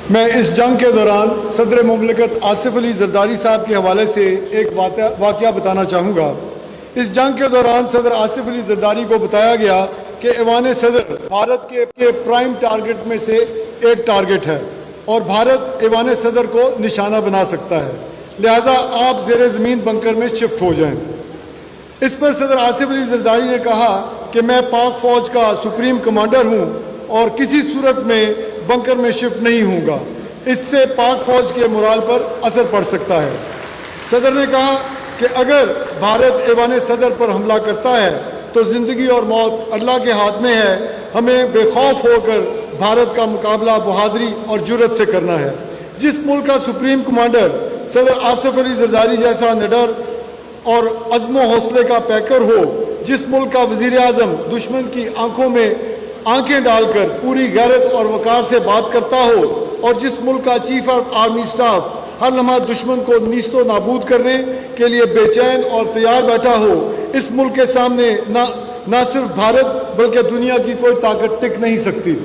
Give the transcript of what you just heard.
میں اس جنگ کے دوران صدر مملکت آصف علی زرداری صاحب کے حوالے سے ایک واقعہ بتانا چاہوں گا۔ اس جنگ کے دوران صدر آصف علی زرداری کو بتایا گیا کہ ایوان صدر بھارت کے پرائم ٹارگٹ میں سے ایک ٹارگٹ ہے اور بھارت ایوان صدر کو نشانہ بنا سکتا ہے، لہٰذا آپ زیر زمین بنکر میں شفٹ ہو جائیں۔ اس پر صدر آصف علی زرداری نے کہا کہ میں پاک فوج کا سپریم کمانڈر ہوں اور کسی صورت میں بنکر میں شفٹ نہیں ہوں گا، اس سے پاک فوج کے مورال پر اثر پڑ سکتا ہے۔ صدر نے کہا کہ اگر بھارت ایوان صدر پر حملہ کرتا ہے تو زندگی اور موت اللہ کے ہاتھ میں ہے، ہمیں بے خوف ہو کر بھارت کا مقابلہ بہادری اور جرأت سے کرنا ہے۔ جس ملک کا سپریم کمانڈر صدر آصف علی زرداری جیسا نڈر اور عزم و حوصلے کا پیکر ہو، جس ملک کا وزیر اعظم دشمن کی آنکھوں میں آنکھیں ڈال کر پوری غیرت اور وقار سے بات کرتا ہو، اور جس ملک کا چیف آف آرمی اسٹاف ہر لمحہ دشمن کو نیست و نابود کرنے کے لیے بے چین اور تیار بیٹھا ہو، اس ملک کے سامنے نہ صرف بھارت بلکہ دنیا کی کوئی طاقت ٹک نہیں سکتی۔